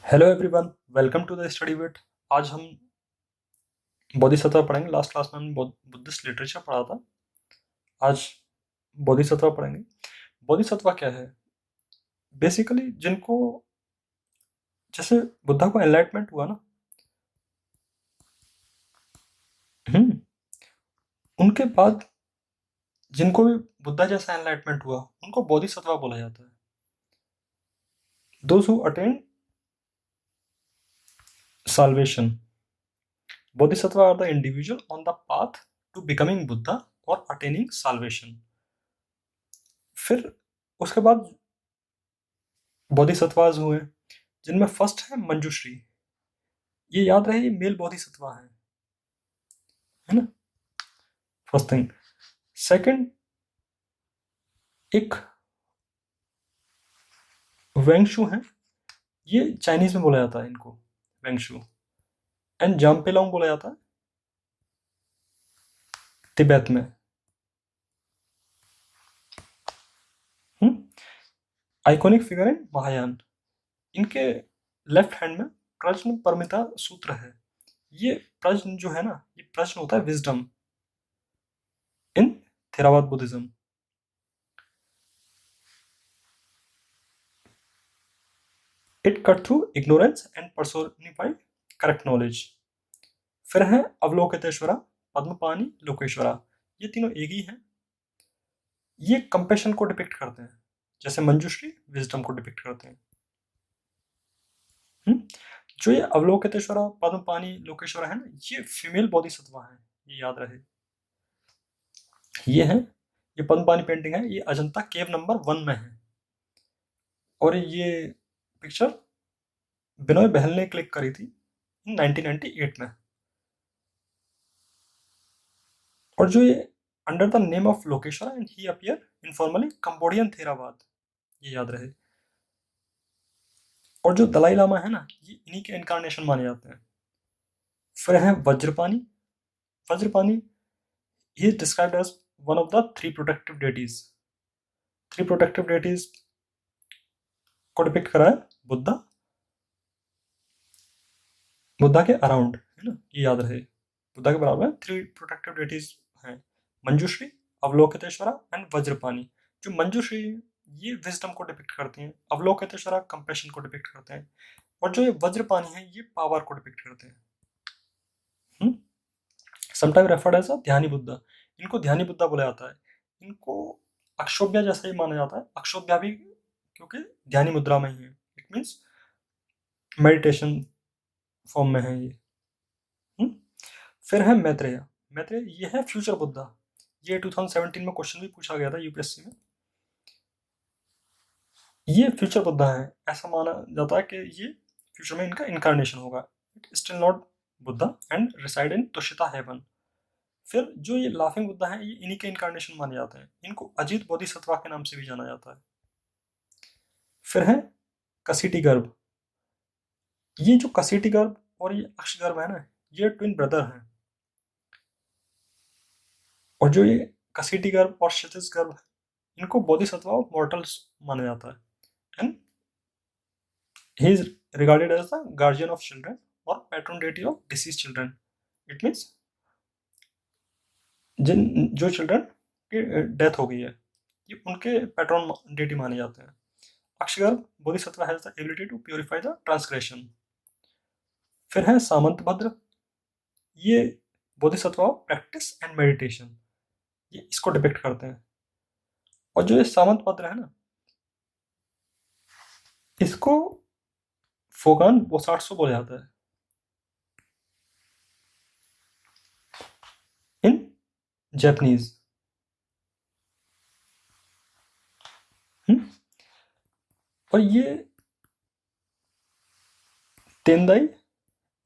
Hello everyone, welcome to the study wit. आज हम बोधिसत्व पढ़ेंगे। लास्ट क्लास में हमने बुद्धिस्ट लिटरेचर पढ़ा था। आज बोधिसत्व पढ़ेंगे। बोधिसत्व क्या है? बेसिकली जिनको, जैसे बुद्धा को एनलाइटमेंट हुआ ना, उनके बाद जिनको भी बुद्धा जैसा एनलाइटमेंट हुआ उनको बोधिसत्व बोला जाता है। Those who attain salvation. Bodhisattva are the individual on the path to becoming Buddha or attaining salvation. फिर उसके बाद बोधिसत्वाज हुए, जिनमें फर्स्ट है मंजुश्री। ये याद रहे, ये मेल बोधिसत्व है ना, फर्स्ट थिंग। सेकंड, एक वेंगशु है, ये चाइनीज में बोला जाता है इनको, वेंगशु। एंड जाम्पेलोंग बोला जाता है तिब्बत में। Iconic figure in Mahayana. इनके लेफ्ट हैंड में प्रश्न परमिता सूत्र है। ये प्रश्न जो है ना, ये प्रश्न होता है wisdom in Theravada Buddhism. It cut through ignorance and personify correct knowledge. फिर है अवलोकितेश्वरा, पद्मपानी, लोकेश्वरा। ये तीनों एक ही हैं। ये कंपैशन को डिपिक्ट करते हैं, जैसे मंजुश्री विजडम को डिपिक्ट करते हैं। जो ये अवलोकितेश्वरा, पद्मपानी, लोकेश्वरा है ना, ये फीमेल बोधिसत्व है, ये याद रहे। ये है, ये पद्मपानी पेंटिंग है, ये अजंता केव नंबर 1 में है। और ये पिक्चर बिनोय बहल ने क्लिक करी थी 1998 में। और जो ये under the name of Lokeshvara and he appear informally Cambodian Theravada, ये याद रहे। और जो दलाई लामा है ना, ये इन्हीं के इनकारनेशन माने जाते हैं। फिर है वज्रपानी। वज्रपानी he is described as one of the three protective deities. Three protective deities को डिपिक्ट करा है बुद्धा, बुद्धा के अराउंड, है ना, ये याद रहे। बुद्धा के बराबर थ्री प्रोटेक्टिव डेटीज हैं, मंजुश्री, अवलोकितेश्वरा एंड वज्रपानी। जो मंजुश्री, ये विजडम को डिपिक्ट करती हैं। अवलोकितेश्वरा कंपैशन को डिपिक्ट करते हैं। और जो ये वज्रपानी है, ये पावर को डिपिक्ट करते हैं। समटाइम रेफर्ड एज अ ध्यानी बुद्धा। इनको ध्यानी बुद्धा बोला जाता है। इनको अक्षोभ्या जैसा ही माना जाता है। अक्षोभ्या भी क्योंकि ध्यानी मुद्रा में ही है, इट मीन्स मेडिटेशन फॉर्म में है ये। फिर है मैत्रेय। मैत्रेय ये है फ्यूचर बुद्धा। ये 2017 में क्वेश्चन भी पूछा गया था यूपीएससी में। ये फ्यूचर बुद्धा है, ऐसा माना जाता है कि ये फ्यूचर में इनका इनकारनेशन होगा। It still not Buddha and reside in Tushita heaven. फिर जो ये लाफिंग बुद्धा है, ये इन्हीं के इनकारनेशन माने जाते हैं। इनको अजीत बोधिसत्वा के नाम से भी जाना जाता है। फिर है कसीटी गर्भ। ये जो कसीटी गर्भ और ये अक्ष गर्भ है ना, ये ट्विन ब्रदर हैं। और जो ये कसीटी गर्भ और क्षितिज गर्भ है, इनको बोधिसत्वा ऑफ मॉर्टल्स माना जाता है। And he is regarded as the guardian of children और patron deity of disease children. It means जिन जो चिल्ड्रन की डेथ हो गई है, ये उनके पैट्रन डेटी माने जाते हैं। Akshagarbha Bodhisattva has the ability to purify the transgression. फिर है सामंत भद्र। ये Bodhisattva of practice and meditation, ये इसको डिपिक्ट करते हैं। और जो ये सामंत भद्र है ना, इसको फोगान बोसाट्सो बोला जाता है इन जापानीज। और ये तेंदाई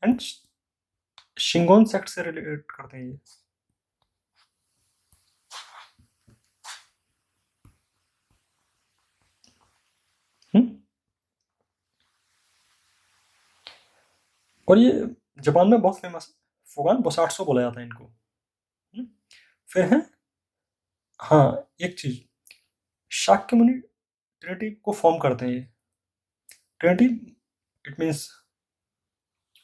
एंड शिंगोन सेक्ट से रिलेट करते हैं ये। और ये जापान में बहुत फेमस है, फोगान बोसाट्सो बोला जाता है इनको। फिर है, हाँ एक चीज, शाक्य मुनि ट्रिनिटी को फॉर्म करते हैं। ये Trinity it means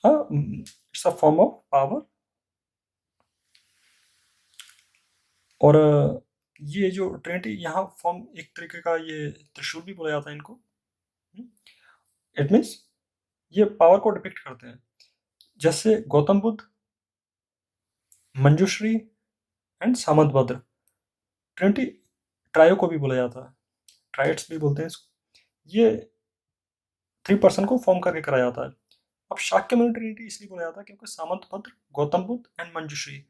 it's a form of power. और ये जो ट्रिनिटी यहाँ फॉर्म एक तरीके का, ये त्रिशूल भी बोला जाता है इनको। इट मीन्स ये पावर को डिपिक्ट करते हैं। जैसे Gautam Buddha, Manjushri and Samantabhadra, trinity trio को भी बोला जाता है, ट्राइड्स भी बोलते हैं इसको। ये 3 पर्सन को फॉर्म करके कराया जाता है। अब शाक्यमुनि ट्रिनिटी इसलिए बोला जाता है क्योंकि Samantabhadra, Gautam Buddha and Manjushri,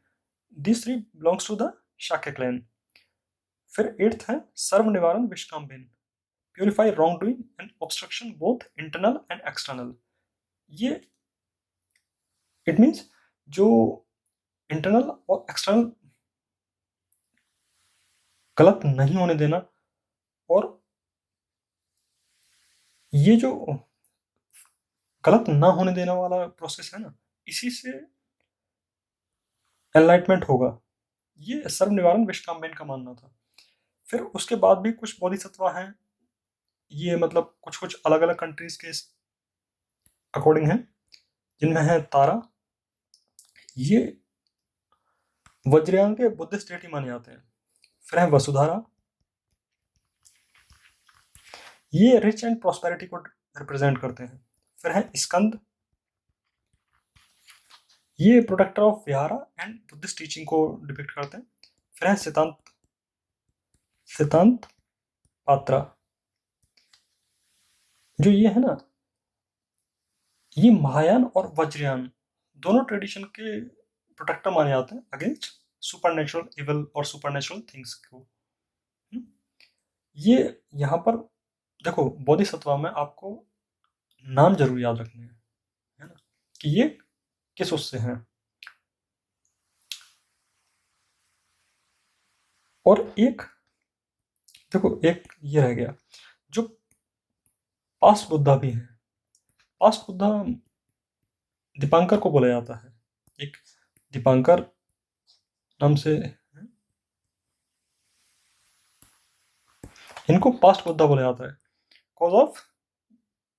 this 3 belongs to the Shakya clan. फिर 8th है Sarva Nivarana Vishkambhin, purify wrong doing and obstruction both internal and external. ये इट मीन्स जो इंटरनल और एक्सटर्नल गलत नहीं होने देना, और ये जो गलत ना होने देना वाला प्रोसेस है ना, इसी से एनलाइटमेंट होगा। ये सर्व निवारण विश्कामबेन का मानना था। फिर उसके बाद भी कुछ बोधिसत्व हैं, ये मतलब कुछ कुछ अलग अलग कंट्रीज के अकॉर्डिंग है, जिनमें है तारा। ये वज्रयान के बुद्धिस्ट डेटी माने जाते हैं। फिर है वसुधारा, ये रिच एंड प्रॉस्पेरिटी को रिप्रेजेंट करते हैं। फिर है स्कंद, ये protector of vihara and Buddhist teaching को डिपिक्ट करते हैं। फिर है सिद्धांत, सिद्धांत पात्रा, जो ये है ना, ये महायान और वज्रयान दोनों ट्रेडिशन के प्रोटेक्टर माने जाते हैं अगेंस्ट सुपरनेचुरल इवल और सुपरनेचुरल थिंग्स को। ये यहाँ पर देखो, बोधिसत्व में आपको नाम जरूर याद रखने हैं, है ना, कि ये किस उससे हैं। और एक देखो, एक ये रह गया, जो पास्ट बुद्धा भी है। पास्ट बुद्धा दीपांकर को बोला जाता है, एक दीपांकर नाम से इनको पास्ट बुद्धा बोला जाता है, कॉज ऑफ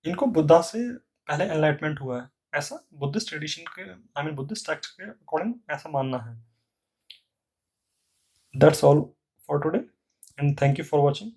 इनको बुद्धा से पहले एनलाइटमेंट हुआ है, ऐसा बुद्धिस्ट ट्रेडिशन के, आई मीन बुद्धिस्ट टेक्स्ट के अकॉर्डिंग ऐसा मानना है। That's all for today and thank you for watching.